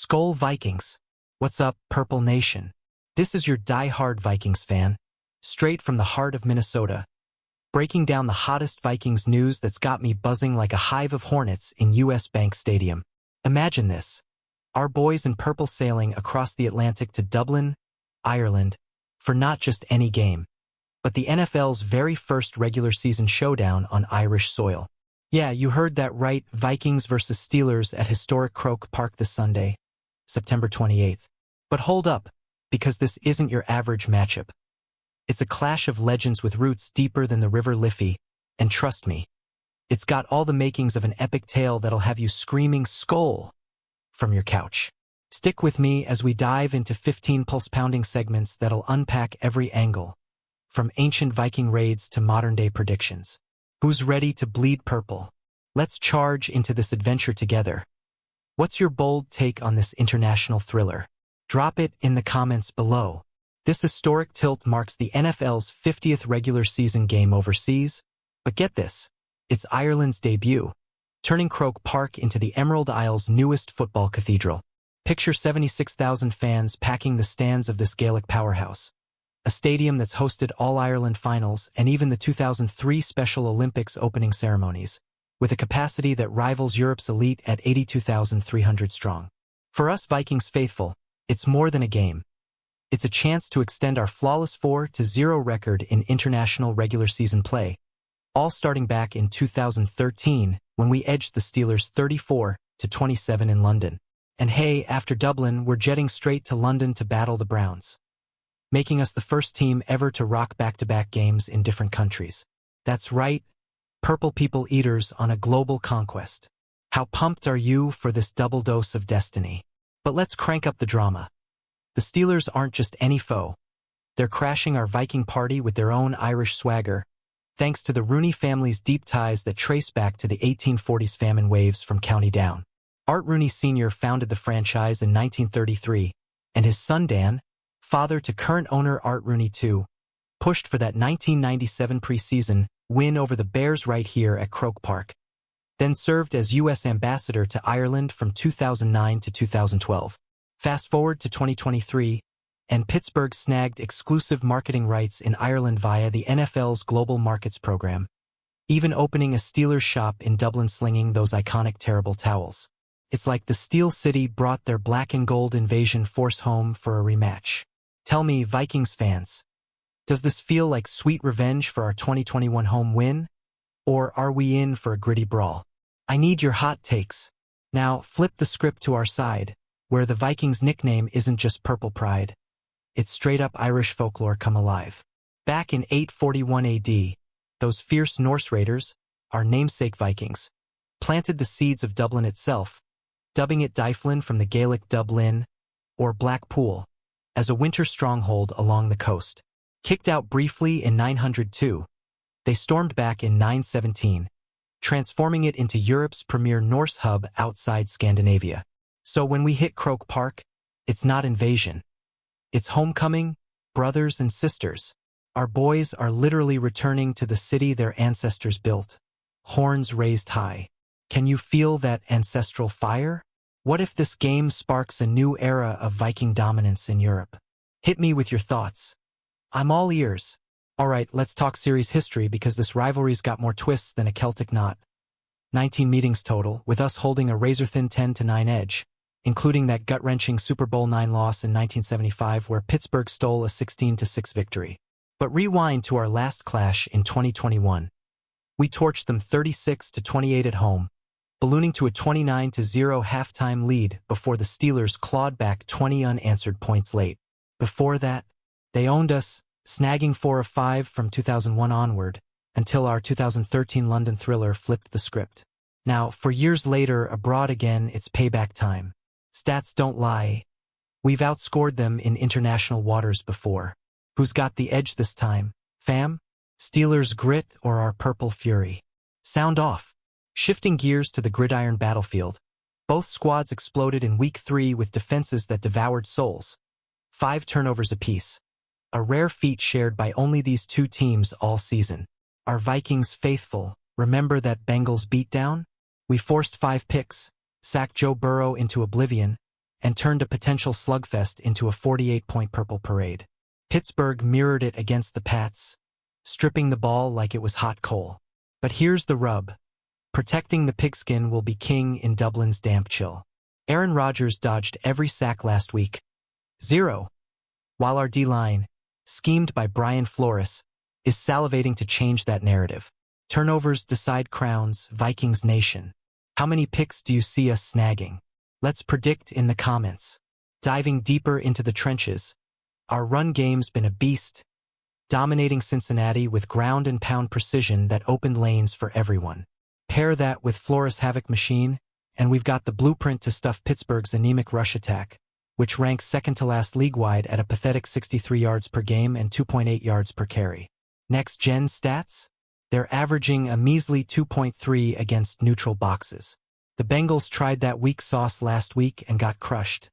Skol Vikings. What's up, Purple Nation? This is your die-hard Vikings fan, straight from the heart of Minnesota, breaking down the hottest Vikings news that's got me buzzing like a hive of hornets in US Bank Stadium. Imagine this. Our boys in purple sailing across the Atlantic to Dublin, Ireland, for not just any game, but the NFL's very first regular season showdown on Irish soil. Yeah, you heard that right, Vikings versus Steelers at historic Croke Park this Sunday, September 28th. But hold up, because this isn't your average matchup. It's a clash of legends with roots deeper than the River Liffey, and trust me, it's got all the makings of an epic tale that'll have you screaming "Skol" from your couch. Stick with me as we dive into 15 pulse-pounding segments that'll unpack every angle, from ancient Viking raids to modern-day predictions. Who's ready to bleed purple? Let's charge into this adventure together. What's your bold take on this international thriller? Drop it in the comments below. This historic tilt marks the NFL's 50th regular season game overseas, but get this, it's Ireland's debut, turning Croke Park into the Emerald Isle's newest football cathedral. Picture 76,000 fans packing the stands of this Gaelic powerhouse, a stadium that's hosted All-Ireland finals and even the 2003 Special Olympics opening ceremonies, with a capacity that rivals Europe's elite at 82,300 strong. For us Vikings faithful, it's more than a game. It's a chance to extend our flawless 4-0 record in international regular season play, all starting back in 2013 when we edged the Steelers 34-27 in London. And hey, after Dublin, we're jetting straight to London to battle the Browns, making us the first team ever to rock back-to-back games in different countries. That's right, Purple People Eaters on a global conquest. How pumped are you for this double dose of destiny? But let's crank up the drama. The Steelers aren't just any foe. They're crashing our Viking party with their own Irish swagger, thanks to the Rooney family's deep ties that trace back to the 1840s famine waves from County Down. Art Rooney Sr. founded the franchise in 1933, and his son Dan, father to current owner Art Rooney II, pushed for that 1997 preseason win over the Bears right here at Croke Park, then served as U.S. ambassador to Ireland from 2009 to 2012. Fast forward to 2023, and Pittsburgh snagged exclusive marketing rights in Ireland via the NFL's Global Markets program, even opening a Steelers shop in Dublin slinging those iconic terrible towels. It's like the Steel City brought their black and gold invasion force home for a rematch. Tell me, Vikings fans, does this feel like sweet revenge for our 2021 home win? Or are we in for a gritty brawl? I need your hot takes. Now, flip the script to our side, where the Vikings' nickname isn't just purple pride. It's straight-up Irish folklore come alive. Back in 841 AD, those fierce Norse raiders, our namesake Vikings, planted the seeds of Dublin itself, dubbing it Dyflin from the Gaelic Dublin, or Blackpool, as a winter stronghold along the coast. Kicked out briefly in 902, they stormed back in 917, transforming it into Europe's premier Norse hub outside Scandinavia. So when we hit Croke Park, it's not invasion. It's homecoming, brothers and sisters. Our boys are literally returning to the city their ancestors built, horns raised high. Can you feel that ancestral fire? What if this game sparks a new era of Viking dominance in Europe? Hit me with your thoughts. I'm all ears. Alright, let's talk series history because this rivalry's got more twists than a Celtic knot. 19 meetings total, with us holding a razor-thin 10-9 edge, including that gut-wrenching Super Bowl IX loss in 1975 where Pittsburgh stole a 16-6 victory. But rewind to our last clash in 2021. We torched them 36-28 at home, ballooning to a 29-0 halftime lead before the Steelers clawed back 20 unanswered points late. Before that, they owned us, snagging 4 of 5 from 2001 onward, until our 2013 London thriller flipped the script. Now, for years later, abroad again, it's payback time. Stats don't lie. We've outscored them in international waters before. Who's got the edge this time, fam? Steelers grit or our purple fury? Sound off. Shifting gears to the gridiron battlefield, both squads exploded in Week 3 with defenses that devoured souls. 5 turnovers apiece. A rare feat shared by only these two teams all season. Our Vikings faithful, remember that Bengals beatdown? We forced 5 picks, sacked Joe Burrow into oblivion, and turned a potential slugfest into a 48-point purple parade. Pittsburgh mirrored it against the Pats, stripping the ball like it was hot coal. But here's the rub. Protecting the pigskin will be king in Dublin's damp chill. Aaron Rodgers dodged every sack last week. 0. While our D-line, schemed by Brian Flores, is salivating to change that narrative. Turnovers decide crowns, Vikings Nation. How many picks do you see us snagging? Let's predict in the comments. Diving deeper into the trenches, our run game's been a beast, dominating Cincinnati with ground and pound precision that opened lanes for everyone. Pair that with Flores' havoc machine, and we've got the blueprint to stuff Pittsburgh's anemic rush attack, which ranks second to last league-wide at a pathetic 63 yards per game and 2.8 yards per carry. Next-gen stats? They're averaging a measly 2.3 against neutral boxes. The Bengals tried that weak sauce last week and got crushed.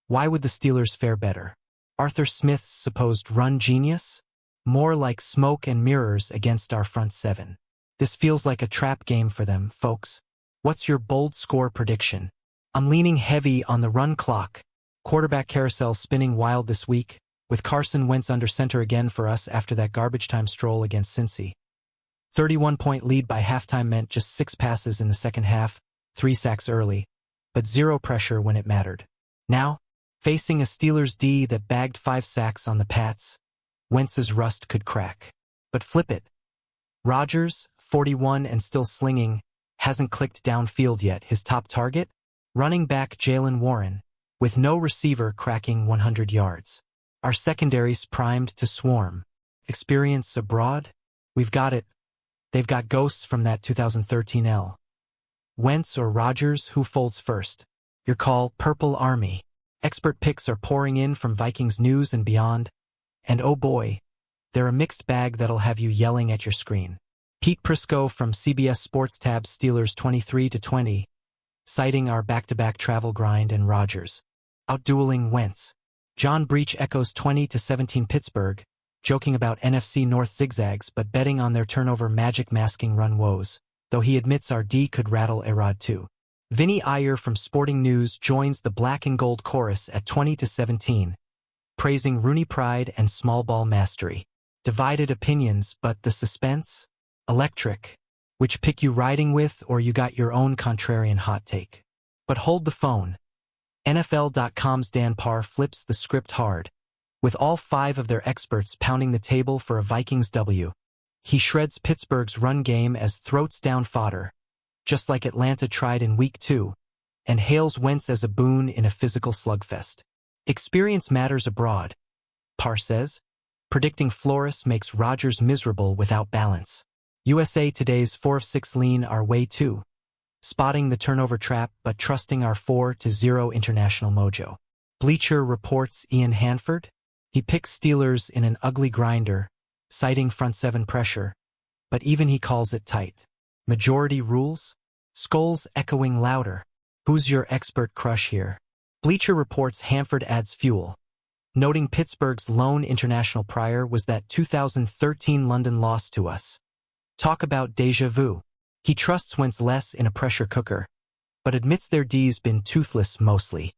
Why would the Steelers fare better? Arthur Smith's supposed run genius? More like smoke and mirrors against our front seven. This feels like a trap game for them, folks. What's your bold score prediction? I'm leaning heavy on the run clock. Quarterback carousel spinning wild this week, with Carson Wentz under center again for us after that garbage time stroll against Cincy. 31-point lead by halftime meant just 6 passes in the second half, 3 sacks early, but 0 pressure when it mattered. Now, facing a Steelers D that bagged 5 sacks on the Pats, Wentz's rust could crack. But flip it. Rodgers, 41 and still slinging, hasn't clicked downfield yet. His top target? Running back Jaylen Warren, with no receiver cracking 100 yards. Our secondary's primed to swarm. Experience abroad? We've got it. They've got ghosts from that 2013 L. Wentz or Rodgers, who folds first? Your call, Purple Army. Expert picks are pouring in from Vikings news and beyond. And oh boy, they're a mixed bag that'll have you yelling at your screen. Pete Prisco from CBS Sports tabs Steelers 23-20, citing our back-to-back travel grind and Rodgers outdueling Wentz. John Breach echoes 20-17 Pittsburgh, joking about NFC North zigzags but betting on their turnover magic masking run woes, though he admits our D could rattle Erod too. Vinny Iyer from Sporting News joins the black and gold chorus at 20-17, praising Rooney pride and small ball mastery. Divided opinions, but the suspense? Electric. Which pick you riding with, or you got your own contrarian hot take? But hold the phone. NFL.com's Dan Parr flips the script hard, with all 5 of their experts pounding the table for a Vikings W. He shreds Pittsburgh's run game as throats down fodder, just like Atlanta tried in Week 2, and hails Wentz as a boon in a physical slugfest. Experience matters abroad, Parr says. Predicting Flores makes Rodgers miserable without balance. USA Today's 4 of 6 lean our way too, spotting the turnover trap but trusting our 4-0 international mojo. Bleacher Report's Ian Hanford? He picks Steelers in an ugly grinder, citing front 7 pressure, but even he calls it tight. Majority rules? Skulls echoing louder. Who's your expert crush here? Bleacher Report's Hanford adds fuel, noting Pittsburgh's lone international prior was that 2013 London loss to us. Talk about déjà vu. He trusts Wentz less in a pressure cooker, but admits their D's been toothless mostly,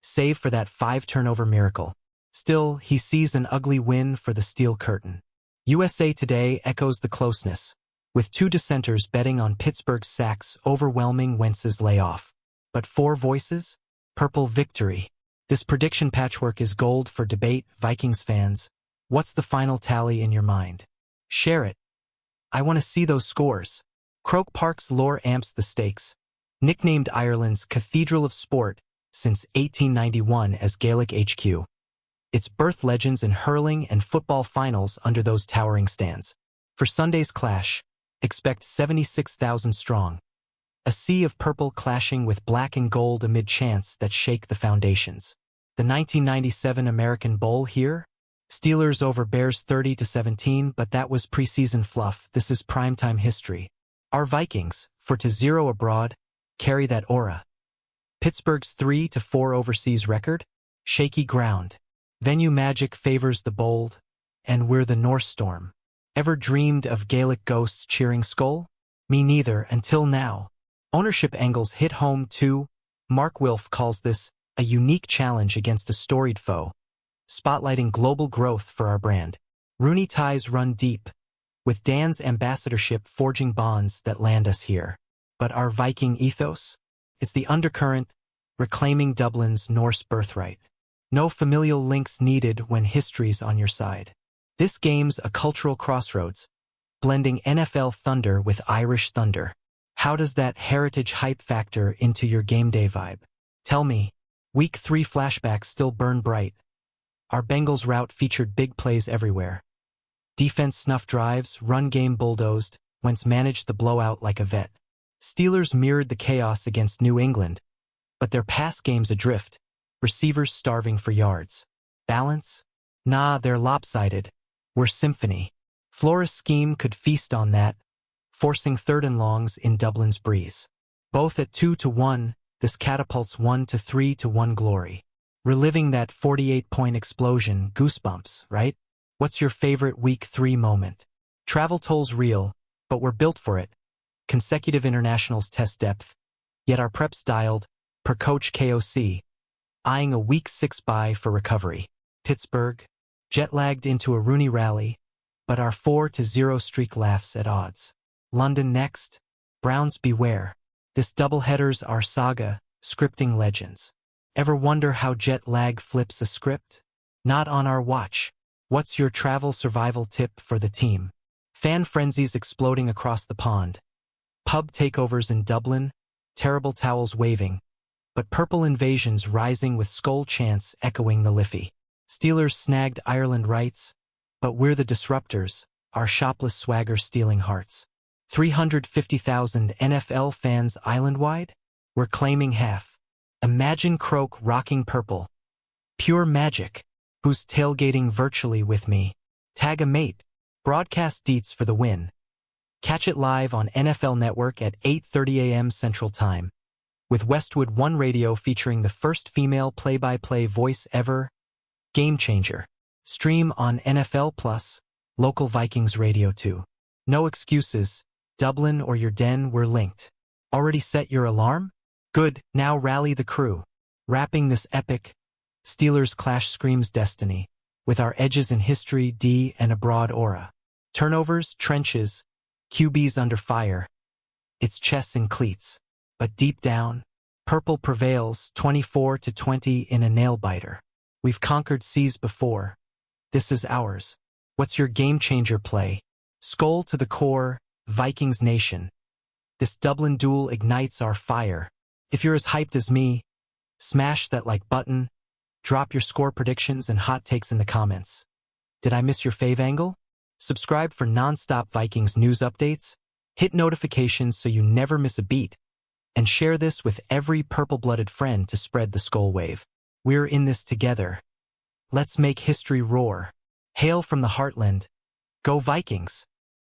save for that 5-turnover miracle. Still, he sees an ugly win for the Steel Curtain. USA Today echoes the closeness, with 2 dissenters betting on Pittsburgh's sacks overwhelming Wentz's layoff. But 4 voices? Purple victory. This prediction patchwork is gold for debate, Vikings fans. What's the final tally in your mind? Share it. I want to see those scores. Croke Park's lore amps the stakes. Nicknamed Ireland's Cathedral of Sport since 1891 as Gaelic HQ. It's birthed legends in hurling and football finals under those towering stands. For Sunday's clash, expect 76,000 strong. A sea of purple clashing with black and gold amid chants that shake the foundations. The 1997 American Bowl here? Steelers over Bears 30-17, but that was preseason fluff. This is primetime history. Our Vikings, 4-0 abroad, carry that aura. Pittsburgh's 3-4 overseas record? Shaky ground. Venue magic favors the bold, and we're the North Storm. Ever dreamed of Gaelic ghosts cheering Skull? Me neither, until now. Ownership angles hit home too. Mark Wilf calls this a unique challenge against a storied foe, spotlighting global growth for our brand. Rooney ties run deep, with Dan's ambassadorship forging bonds that land us here. But our Viking ethos? It's the undercurrent, reclaiming Dublin's Norse birthright. No familial links needed when history's on your side. This game's a cultural crossroads, blending NFL thunder with Irish thunder. How does that heritage hype factor into your game day vibe? Tell me, Week 3 flashbacks still burn bright. Our Bengals route featured big plays everywhere. Defense snuffed drives, run game bulldozed, Wentz managed the blowout like a vet. Steelers mirrored the chaos against New England, but their pass game's adrift, receivers starving for yards. Balance? Nah, they're lopsided. We're symphony. Flores' scheme could feast on that, forcing third and longs in Dublin's breeze. Both at 2-1, this catapults 1-3-1 glory. Reliving that 48-point explosion, goosebumps, right? What's your favorite Week 3 moment? Travel toll's real, but we're built for it. Consecutive internationals test depth, yet our prep's dialed, per Coach KOC, eyeing a Week 6 bye for recovery. Pittsburgh, jet-lagged into a Rooney rally, but our 4-0 streak laughs at odds. London next, Browns beware. This doubleheader's our saga, scripting legends. Ever wonder how jet lag flips a script? Not on our watch. What's your travel survival tip for the team? Fan frenzies exploding across the pond. Pub takeovers in Dublin, terrible towels waving, but purple invasions rising with skull chants echoing the Liffey. Steelers snagged Ireland rights, but we're the disruptors, our shopless swagger stealing hearts. 350,000 NFL fans island-wide? We're claiming half. Imagine Croke rocking purple. Pure magic. Who's tailgating virtually with me? Tag a mate. Broadcast deets for the win. Catch it live on NFL Network at 8:30 a.m. Central Time, with Westwood One Radio featuring the first female play-by-play voice ever. Game changer. Stream on NFL Plus, local Vikings Radio 2. No excuses. Dublin or your den, we're linked. Already set your alarm? Good, now rally the crew. Wrapping this epic, Steelers clash screams destiny, with our edges in history, D, and a broad aura. Turnovers, trenches, QBs under fire. It's chess and cleats. But deep down, purple prevails 24-20 in a nail-biter. We've conquered seas before. This is ours. What's your game-changer play? Skull to the core, Vikings Nation. This Dublin duel ignites our fire. If you're as hyped as me, smash that like button, drop your score predictions and hot takes in the comments. Did I miss your fave angle? Subscribe for non-stop Vikings news updates, hit notifications so you never miss a beat, and share this with every purple-blooded friend to spread the skull wave. We're in this together. Let's make history roar. Hail from the heartland. Go Vikings!